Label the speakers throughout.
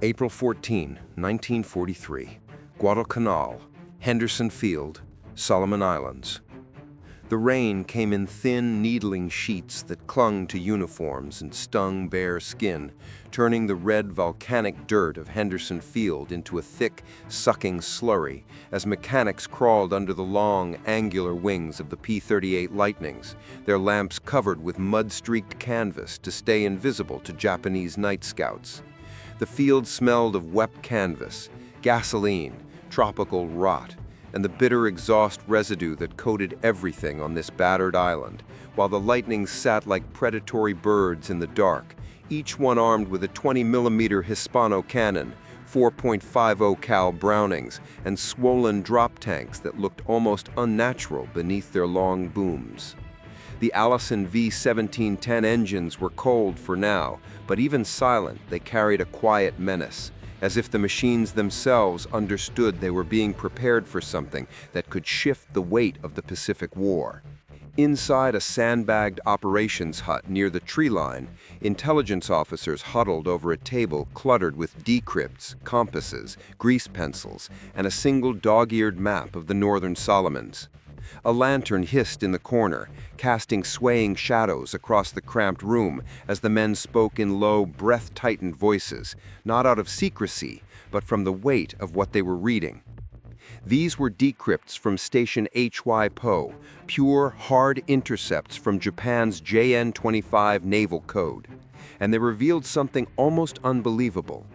Speaker 1: April 14, 1943, Guadalcanal, Henderson Field, Solomon Islands. The rain came in thin, needling sheets that clung to uniforms and stung bare skin, turning the red volcanic dirt of Henderson Field into a thick, sucking slurry as mechanics crawled under the long, angular wings of the P-38 Lightnings, their lamps covered with mud-streaked canvas to stay invisible to Japanese night scouts. The field smelled of wet canvas, gasoline, tropical rot, and the bitter exhaust residue that coated everything on this battered island, while the Lightnings sat like predatory birds in the dark, each one armed with a 20mm Hispano cannon, 4.50 cal Brownings, and swollen drop tanks that looked almost unnatural beneath their long booms. The Allison V-1710 engines were cold for now, but even silent, they carried a quiet menace, as if the machines themselves understood they were being prepared for something that could shift the weight of the Pacific War. Inside a sandbagged operations hut near the tree line, intelligence officers huddled over a table cluttered with decrypts, compasses, grease pencils, and a single dog-eared map of the Northern Solomons. A lantern hissed in the corner, casting swaying shadows across the cramped room as the men spoke in low, breath-tightened voices, not out of secrecy, but from the weight of what they were reading. These were decrypts from Station HYPO, pure, hard intercepts from Japan's JN-25 naval code. And they revealed something almost unbelievable.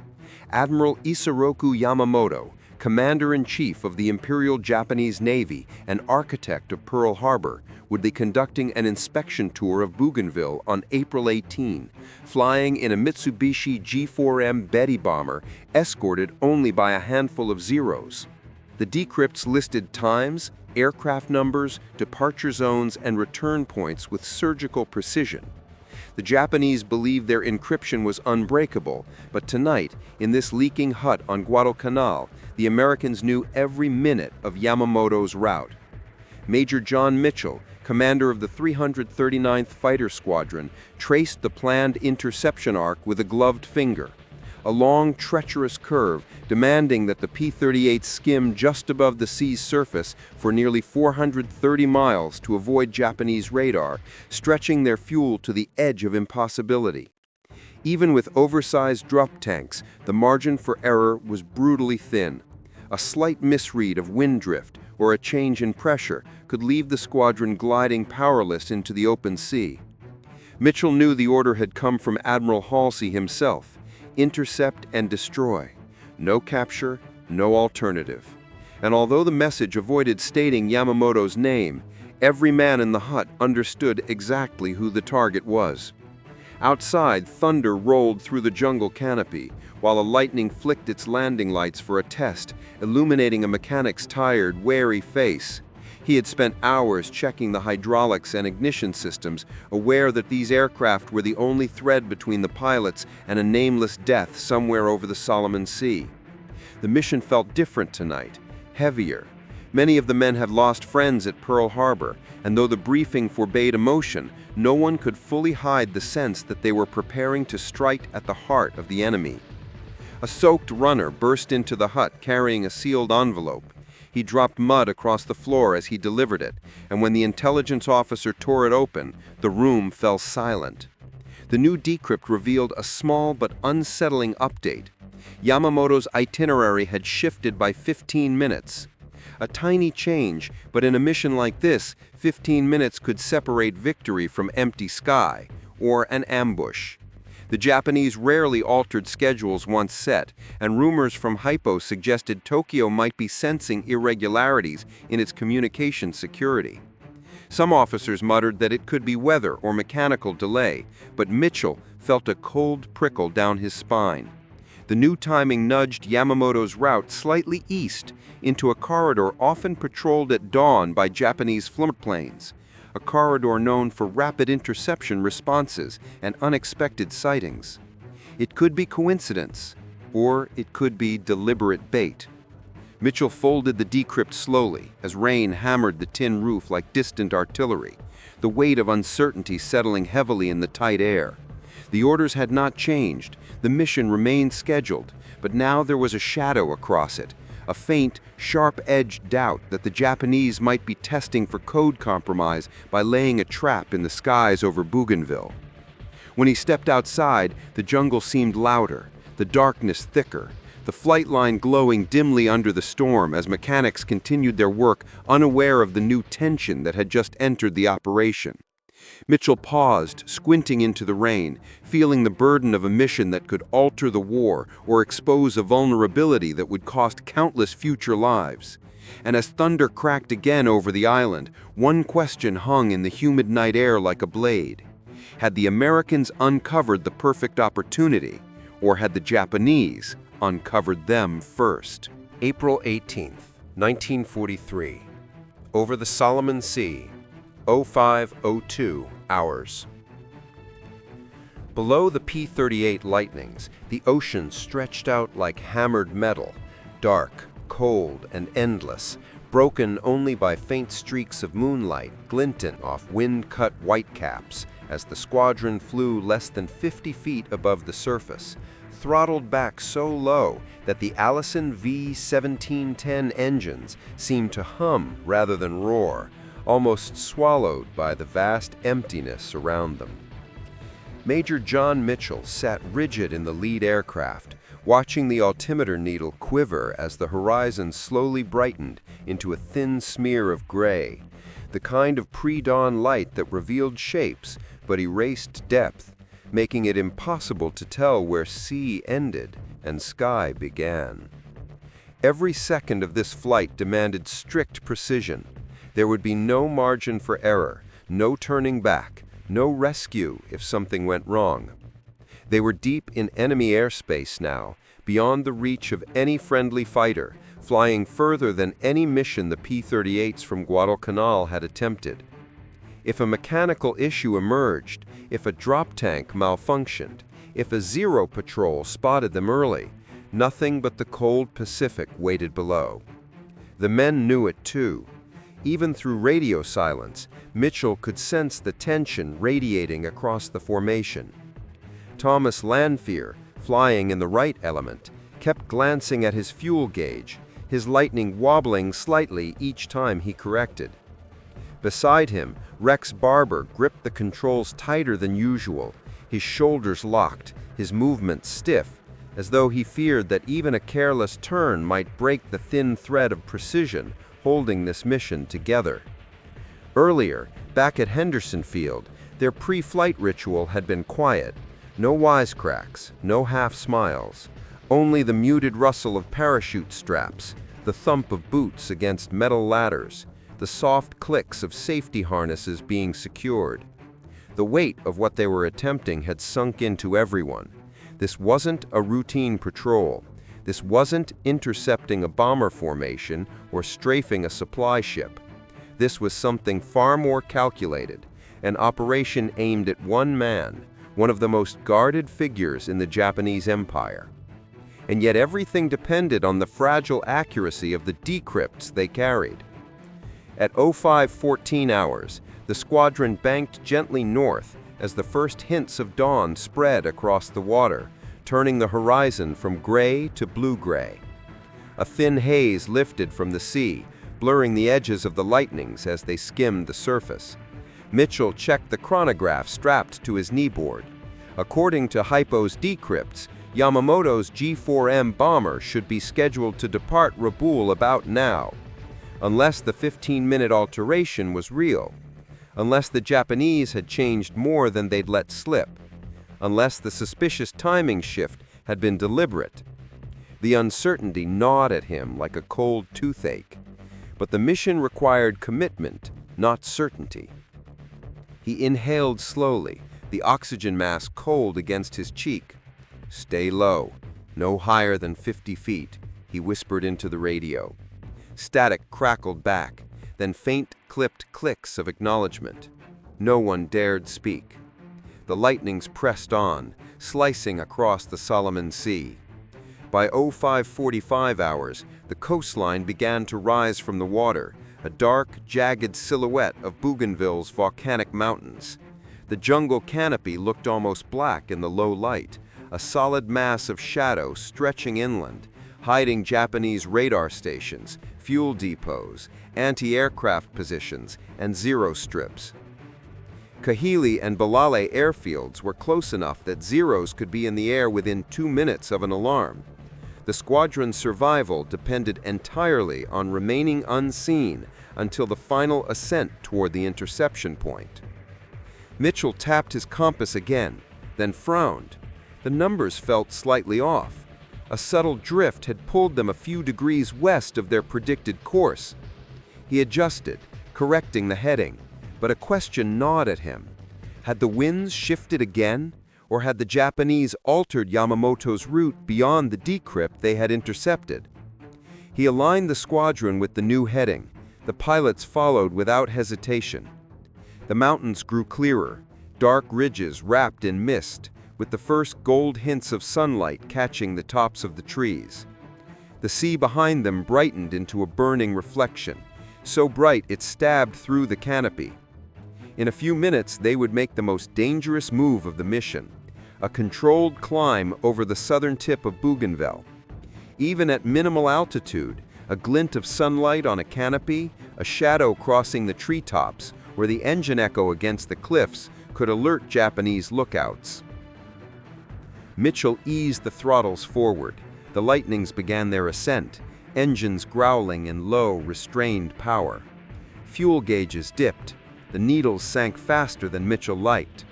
Speaker 1: Admiral Isoroku Yamamoto, Commander-in-Chief of the Imperial Japanese Navy and architect of Pearl Harbor, would be conducting an inspection tour of Bougainville on April 18, flying in a Mitsubishi G4M Betty bomber escorted only by a handful of Zeros. The decrypts listed times, aircraft numbers, departure zones, and return points with surgical precision. The Japanese believed their encryption was unbreakable, but tonight, in this leaking hut on Guadalcanal, the Americans knew every minute of Yamamoto's route. Major John Mitchell, commander of the 339th Fighter Squadron, traced the planned interception arc with a gloved finger. A long, treacherous curve, demanding that the P-38 skim just above the sea's surface for nearly 430 miles to avoid Japanese radar, stretching their fuel to the edge of impossibility. Even with oversized drop tanks, the margin for error was brutally thin. A slight misread of wind drift or a change in pressure could leave the squadron gliding powerless into the open sea. Mitchell knew the order had come from Admiral Halsey himself: intercept and destroy. No capture, no alternative. And although the message avoided stating Yamamoto's name, every man in the hut understood exactly who the target was. Outside, thunder rolled through the jungle canopy, while a Lightning flicked its landing lights for a test, illuminating a mechanic's tired, wary face. He had spent hours checking the hydraulics and ignition systems, aware that these aircraft were the only thread between the pilots and a nameless death somewhere over the Solomon Sea. The mission felt different tonight, heavier. Many of the men had lost friends at Pearl Harbor, and though the briefing forbade emotion, no one could fully hide the sense that they were preparing to strike at the heart of the enemy. A soaked runner burst into the hut carrying a sealed envelope. He dropped mud across the floor as he delivered it, and when the intelligence officer tore it open, the room fell silent. The new decrypt revealed a small but unsettling update. Yamamoto's itinerary had shifted by 15 minutes. A tiny change, but in a mission like this, 15 minutes could separate victory from empty sky, or an ambush. The Japanese rarely altered schedules once set, and rumors from HYPO suggested Tokyo might be sensing irregularities in its communication security. Some officers muttered that it could be weather or mechanical delay, but Mitchell felt a cold prickle down his spine. The new timing nudged Yamamoto's route slightly east into a corridor often patrolled at dawn by Japanese floatplanes, a corridor known for rapid interception responses and unexpected sightings. It could be coincidence, or it could be deliberate bait. Mitchell folded the decrypt slowly as rain hammered the tin roof like distant artillery, the weight of uncertainty settling heavily in the tight air. The orders had not changed, the mission remained scheduled,
Speaker 2: but now there was a shadow across it, a faint, sharp-edged doubt that the Japanese might be testing for code compromise by laying a trap in the skies over Bougainville. When he stepped outside, the jungle seemed louder, the darkness thicker, the flight line glowing dimly under the storm as mechanics continued their work, unaware of the new tension that had just entered the operation. Mitchell paused, squinting into the rain, feeling the burden of a mission that could alter the war or expose a vulnerability that would cost countless future lives. And as thunder cracked again over the island, one question hung in the humid night air like a blade. Had the Americans uncovered the perfect opportunity, or had the Japanese uncovered them first?
Speaker 1: April 18th, 1943. Over the Solomon Sea, 05:02 hours. Below the P-38 Lightnings, the ocean stretched out like hammered metal, dark, cold, and endless, broken only by faint streaks of moonlight glinting off wind-cut whitecaps as the squadron flew less than 50 feet above the surface, throttled back so low that the Allison V-1710 engines seemed to hum rather than roar, almost swallowed by the vast emptiness around them. Major John Mitchell sat rigid in the lead aircraft, watching the altimeter needle quiver as the horizon slowly brightened into a thin smear of gray, the kind of pre-dawn light that revealed shapes but erased depth, making it impossible to tell where sea ended and sky began. Every second of this flight demanded strict precision. There would be no margin for error, no turning back, no rescue if something went wrong. They were deep in enemy airspace now, beyond the reach of any friendly fighter, flying further than any mission the P-38s from Guadalcanal had attempted. If a mechanical issue emerged, if a drop tank malfunctioned, if a Zero patrol spotted them early, nothing but the cold Pacific waited below. The men knew it too. Even through radio silence, Mitchell could sense the tension radiating across the formation. Thomas Lanphier, flying in the right element, kept glancing at his fuel gauge, his lightning wobbling slightly each time he corrected. Beside him, Rex Barber gripped the controls tighter than usual, his shoulders locked, his movements stiff, as though he feared that even a careless turn might break the thin thread of precision holding this mission together. Earlier, back at Henderson Field, their pre-flight ritual had been quiet. No wisecracks, no half-smiles, only the muted rustle of parachute straps, the thump of boots against metal ladders, the soft clicks of safety harnesses being secured. The weight of what they were attempting had sunk into everyone. This wasn't a routine patrol. This wasn't intercepting a bomber formation or strafing a supply ship. This was something far more calculated, an operation aimed at one man, one of the most guarded figures in the Japanese Empire. And yet everything depended on the fragile accuracy of the decrypts they carried. At 05:14 hours, the squadron banked gently north as the first hints of dawn spread across the water, turning the horizon from gray to blue-gray. A thin haze lifted from the sea, blurring the edges of the lightnings as they skimmed the surface. Mitchell checked the chronograph strapped to his kneeboard. According to HYPO's decrypts, Yamamoto's G4M bomber should be scheduled to depart Rabaul about now, unless the 15-minute alteration was real, unless the Japanese had changed more than they'd let slip, unless the suspicious timing shift had been deliberate. The uncertainty gnawed at him like a cold toothache, but the mission required commitment, not certainty. He inhaled slowly, the oxygen mask cold against his cheek. "Stay low, no higher than 50 feet, he whispered into the radio. Static crackled back, then faint clipped clicks of acknowledgement. No one dared speak. The lightnings pressed on, slicing across the Solomon Sea. By 05:45 hours, the coastline began to rise from the water, a dark, jagged silhouette of Bougainville's volcanic mountains. The jungle canopy looked almost black in the low light,
Speaker 2: a solid mass of shadow stretching inland, hiding Japanese radar stations, fuel depots, anti-aircraft positions, and zero strips. Kahili and Balale airfields were close enough that Zeros could be in the air within 2 minutes of an alarm. The squadron's survival depended entirely on remaining unseen until the final ascent toward the interception point. Mitchell tapped his compass again, then frowned. The numbers felt slightly off. A subtle drift had pulled them a few degrees west of their predicted course. He adjusted, correcting the heading, but a question gnawed at him. Had the winds shifted again, or had the Japanese altered Yamamoto's route beyond the decrypt they had intercepted? He aligned the squadron with the new heading. The pilots followed without hesitation. The mountains grew clearer, dark ridges wrapped in mist, with the first gold hints of sunlight catching the tops of the trees. The sea behind them brightened into a burning reflection, so bright it stabbed through the canopy. In a few minutes, they would make the most dangerous move of the mission, a controlled climb over the southern tip of Bougainville. Even at minimal altitude, a glint of sunlight on a canopy, a shadow crossing the treetops, or the engine echo against the cliffs could alert Japanese lookouts. Mitchell eased the throttles forward. The Lightnings began their ascent, engines growling in low, restrained power. Fuel gauges dipped. The needles sank faster than Mitchell liked.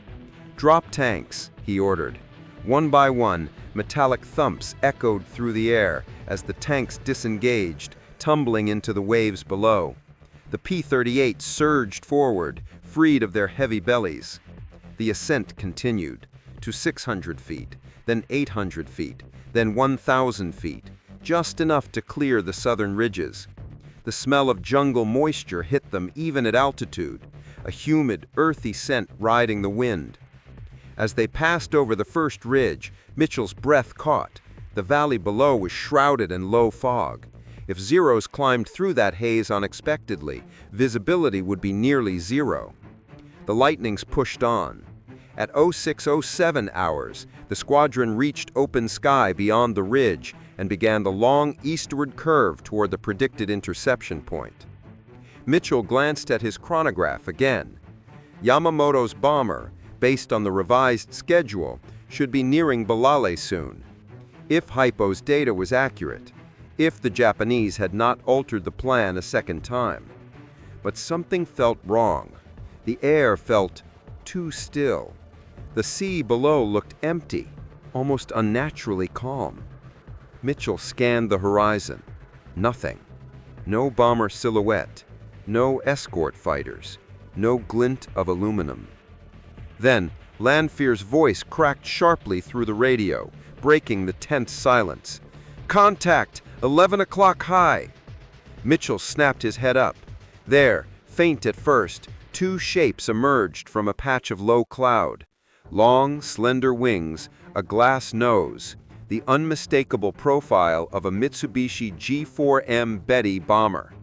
Speaker 2: "Drop tanks," he ordered. One by one, metallic thumps echoed through the air as the tanks disengaged, tumbling into the waves below. The P-38 surged forward, freed of their heavy bellies. The ascent continued to 600 feet, then 800 feet, then 1,000 feet, just enough to clear the southern ridges. The smell of jungle moisture hit them even at altitude, a humid, earthy scent riding the wind. As they passed over the first ridge, Mitchell's breath caught. The valley below was shrouded in low fog. If Zeros climbed through that haze unexpectedly, visibility would be nearly zero. The Lightnings pushed on. At 0607 hours, the squadron reached open sky beyond the ridge and began the long eastward curve toward the predicted interception point. Mitchell glanced at his chronograph again. Yamamoto's bomber, based on the revised schedule, should be nearing Balale soon. If HYPO's data was accurate, if the Japanese had not altered the plan a second time. But something felt wrong. The air felt too still. The sea below looked empty, almost unnaturally calm. Mitchell scanned the horizon. Nothing. No bomber silhouette. No escort fighters. No glint of aluminum. Then, Lanfear's voice cracked sharply through the radio, breaking the tense silence. "Contact! 11 o'clock high!" Mitchell snapped his head up. There, faint at first, two shapes emerged from a patch of low cloud. Long, slender wings, a glass nose, the unmistakable profile of a Mitsubishi G4M Betty bomber.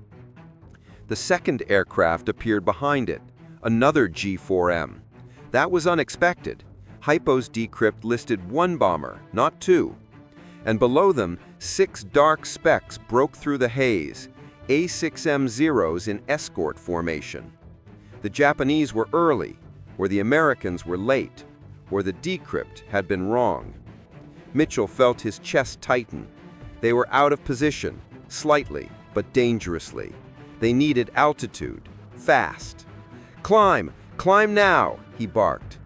Speaker 2: The second aircraft appeared behind it, another G4M. That was unexpected. HYPO's decrypt listed one bomber, not two. And below them, 6 dark specks broke through the haze, A6M Zeros in escort formation. The Japanese were early, or the Americans were late, or the decrypt had been wrong. Mitchell felt his chest tighten. They were out of position, slightly, but dangerously. They needed altitude, fast. "Climb! Climb now!" he barked.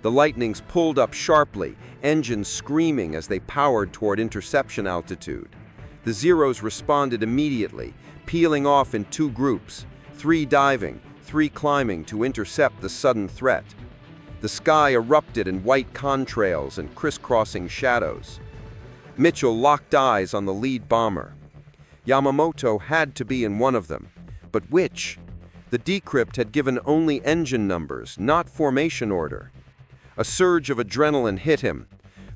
Speaker 2: The Lightnings pulled up sharply, engines screaming as they powered toward interception altitude. The Zeros responded immediately, peeling off in 2 groups, 3 diving, 3 climbing to intercept the sudden threat. The sky erupted in white contrails and crisscrossing shadows. Mitchell locked eyes on the lead bomber. Yamamoto had to be in one of them, but which? The decrypt had given only engine numbers, not formation order. A surge of adrenaline hit him.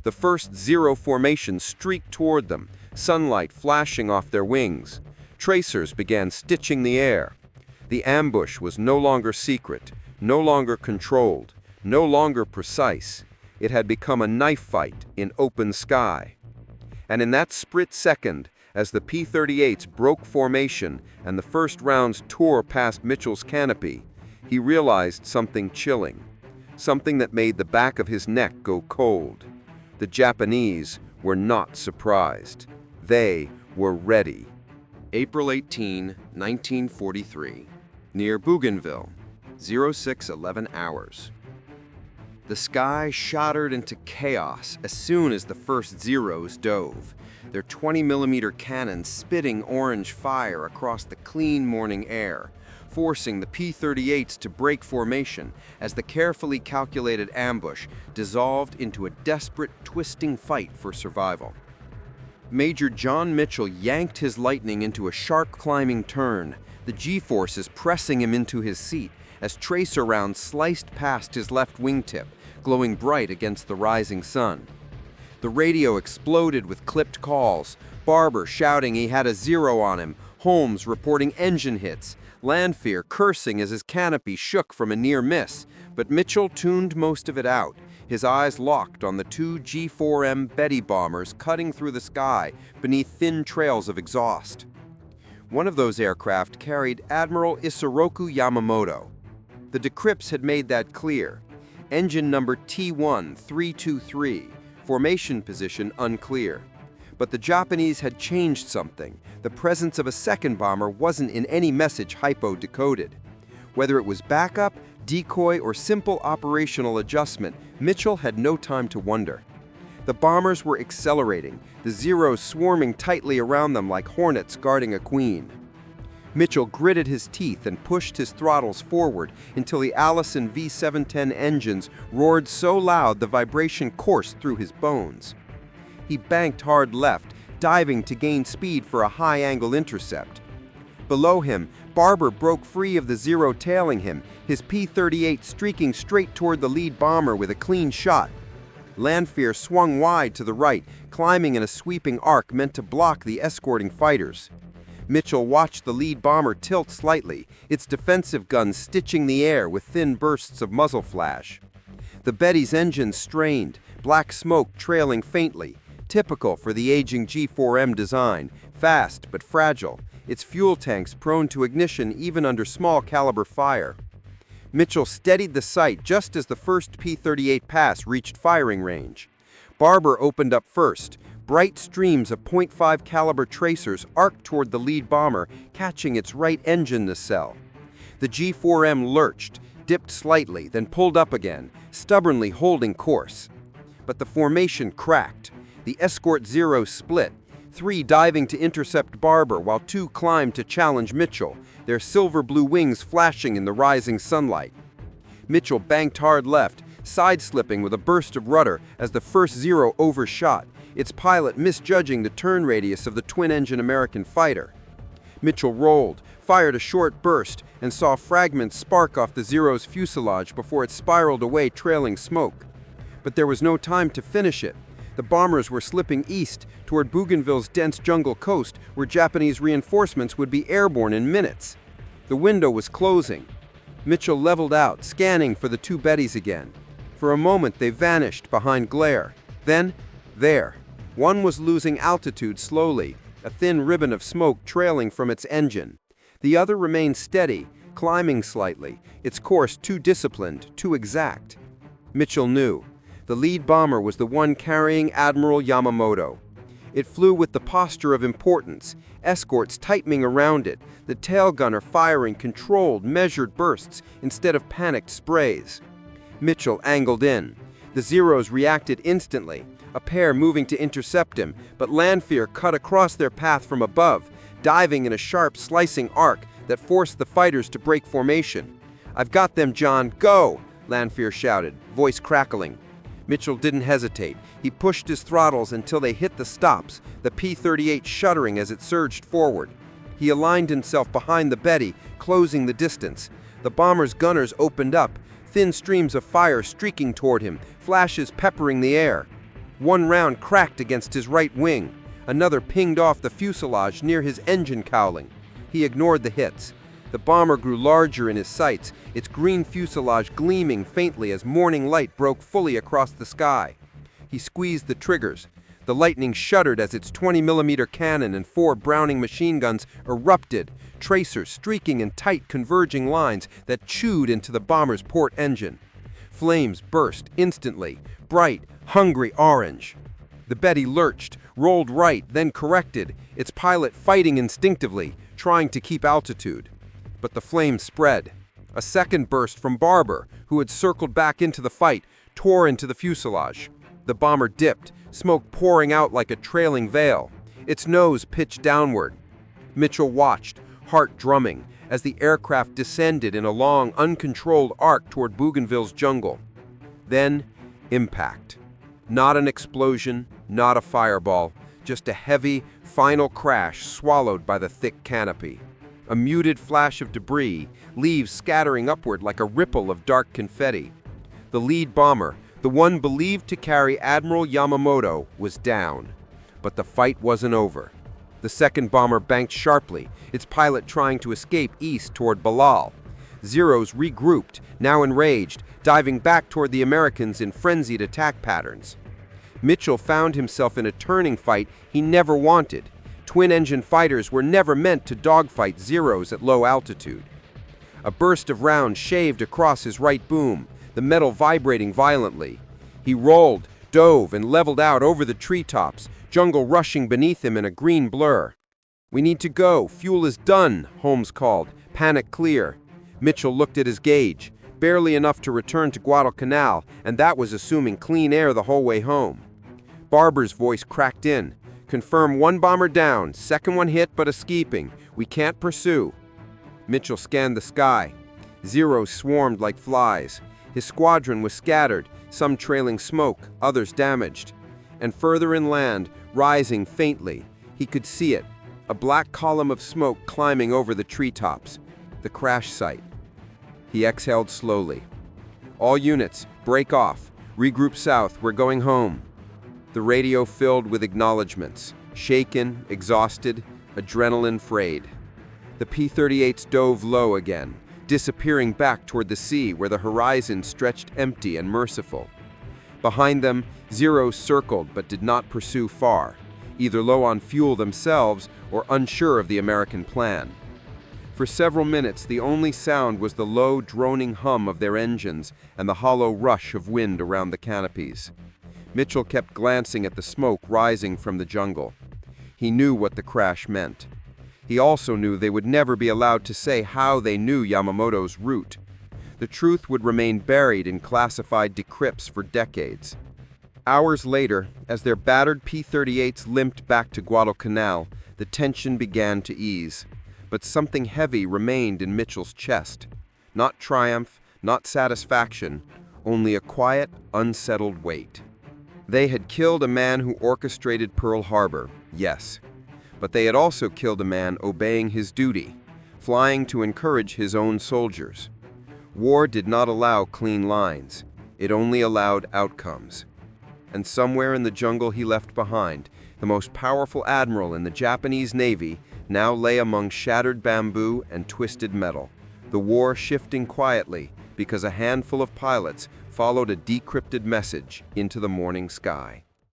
Speaker 2: The first Zero formation streaked toward them, sunlight flashing off their wings. Tracers began stitching the air. The ambush was no longer secret, no longer controlled, no longer precise. It had become a knife fight in open sky. And in that split second, as the P-38s broke formation and the first rounds tore past Mitchell's canopy, he realized something chilling, something that made the back of his neck go cold. The Japanese were not surprised. They were ready.
Speaker 1: April 18, 1943, near Bougainville, 0611 hours. The sky shattered into chaos as soon as the first Zeros dove, their 20mm cannons spitting orange fire across the clean morning air, forcing the P-38s to break formation as the carefully calculated ambush dissolved into a desperate, twisting fight for survival. Major John Mitchell yanked his Lightning into a sharp climbing turn, the G-forces pressing him into his seat as tracer rounds sliced past his left wingtip, glowing bright against the rising sun. The radio exploded with clipped calls, Barber shouting he had a zero on him, Holmes reporting engine hits, Lanfear cursing as his canopy shook from a near miss, but Mitchell tuned most of it out, his eyes locked on the two G4M Betty bombers cutting through the sky beneath thin trails of exhaust. One of those aircraft carried Admiral Isoroku Yamamoto. The decrypts had made that clear. Engine number T1323, formation position unclear. But the Japanese had changed something. The presence of a second bomber wasn't in any message HYPO decoded. Whether it was backup, decoy, or simple operational adjustment, Mitchell had no time to wonder. The bombers were accelerating, the Zeros swarming tightly around them like hornets guarding a queen. Mitchell gritted his teeth and pushed his throttles forward until the Allison V710 engines roared so loud the vibration coursed through his bones. He banked hard left, diving to gain speed for a high-angle intercept. Below him, Barber broke free of the Zero tailing him, his P-38 streaking straight toward the lead bomber with a clean shot. Lanfear swung wide to the right, climbing in a sweeping arc meant to block the escorting fighters. Mitchell watched the lead bomber tilt slightly, its defensive guns stitching the air with thin bursts of muzzle flash. The Betty's engines strained, black smoke trailing faintly, typical for the aging G4M design, fast but fragile, its fuel tanks prone to ignition even under small-caliber fire. Mitchell steadied the sight just as the first P-38 pass reached firing range. Barber opened up first. Bright streams of .5 caliber tracers arced toward the lead bomber, catching its right engine nacelle. The G4M lurched, dipped slightly, then pulled up again, stubbornly holding course. But the formation cracked. The escort Zero split, 3 diving to intercept Barber while 2 climbed to challenge Mitchell, their silver-blue wings flashing in the rising sunlight. Mitchell banked hard left, side-slipping with a burst of rudder as the first Zero overshot, its pilot misjudging the turn radius of the twin-engine American fighter. Mitchell rolled, fired a short burst, and saw fragments spark off the Zero's fuselage before it spiraled away trailing smoke. But there was no time to finish it. The bombers were slipping east toward Bougainville's dense jungle coast where Japanese reinforcements would be airborne in minutes. The window was closing. Mitchell leveled out, scanning for the 2 Bettys again. For a moment they vanished behind glare. Then, there. One was losing altitude slowly, a thin ribbon of smoke trailing from its engine. The other remained steady, climbing slightly, its course too disciplined, too exact. Mitchell knew. The lead bomber was the one carrying Admiral Yamamoto. It flew with the posture of importance, escorts tightening around it, the tail gunner firing controlled, measured bursts instead of panicked sprays. Mitchell angled in. The Zeros reacted instantly, a pair moving to intercept him, but Lanfear cut across their path from above, diving in a sharp, slicing arc that forced the fighters to break formation. "I've got them, John, go!" Lanfear shouted, voice crackling. Mitchell didn't hesitate. He pushed his throttles until they hit the stops, the P-38 shuddering as it surged forward. He aligned himself behind the Betty, closing the distance. The bomber's gunners opened up, thin streams of fire streaking toward him, flashes peppering the air. One round cracked against his right wing. Another pinged off the fuselage near his engine cowling. He ignored the hits.
Speaker 2: The bomber grew larger in his sights, its green fuselage gleaming faintly as morning light broke fully across the sky. He squeezed the triggers. The lightning shuddered as its 20mm cannon and 4 Browning machine guns erupted, tracers streaking in tight converging lines that chewed into the bomber's port engine. Flames burst instantly, bright, hungry orange. The Betty lurched, rolled right, then corrected, its pilot fighting instinctively, trying to keep altitude. But the flames spread. A second burst from Barber, who had circled back into the fight, tore into the fuselage. The bomber dipped, smoke pouring out like a trailing veil. Its nose pitched downward. Mitchell watched, heart drumming, as the aircraft descended in a long, uncontrolled arc toward Bougainville's jungle. Then, impact. Not an explosion, not a fireball, just a heavy, final crash swallowed by the thick canopy. A muted flash of debris, leaves scattering upward like a ripple of dark confetti. The lead bomber, the one believed to carry Admiral Yamamoto, was down. But the fight wasn't over. The second bomber banked sharply, its pilot trying to escape east toward Balal. Zeros regrouped, now enraged, diving back toward the Americans in frenzied attack patterns. Mitchell found himself in a turning fight he never wanted. Twin-engine fighters were never meant to dogfight Zeros at low altitude. A burst of rounds shaved across his right boom, the metal vibrating violently. He rolled, dove, and leveled out over the treetops, jungle rushing beneath him in a green blur. "We need to go. Fuel is done," Holmes called, panic clear. Mitchell looked at his gauge, barely enough to return to Guadalcanal, and that was assuming clean air the whole way home. Barber's voice cracked in. "Confirm 1 bomber down, second one hit but escaping. We can't pursue." Mitchell scanned the sky. Zeros swarmed like flies. His squadron was scattered, some trailing smoke, others damaged. And further inland, rising faintly, he could see it, a black column of smoke climbing over the treetops, the crash site. He exhaled slowly. "All units, break off. Regroup south, we're going home." The radio filled with acknowledgments, shaken, exhausted, adrenaline frayed. The P-38s dove low again, disappearing back toward the sea where the horizon stretched empty and merciful. Behind them, Zeros circled but did not pursue far, either low on fuel themselves or unsure of the American plan. For several minutes, the only sound was the low, droning hum of their engines and the hollow rush of wind around the canopies. Mitchell kept glancing at the smoke rising from the jungle. He knew what the crash meant. He also knew they would never be allowed to say how they knew Yamamoto's route. The truth would remain buried in classified decrypts for decades. Hours later, as their battered P-38s limped back to Guadalcanal, the tension began to ease. But something heavy remained in Mitchell's chest. Not triumph, not satisfaction, only a quiet, unsettled weight. They had killed a man who orchestrated Pearl Harbor, yes. But they had also killed a man obeying his duty, flying to encourage his own soldiers. War did not allow clean lines. It only allowed outcomes. And somewhere in the jungle he left behind, the most powerful admiral in the Japanese Navy now lay among shattered bamboo and twisted metal, the war shifting quietly because a handful of pilots followed a decrypted message into the morning sky.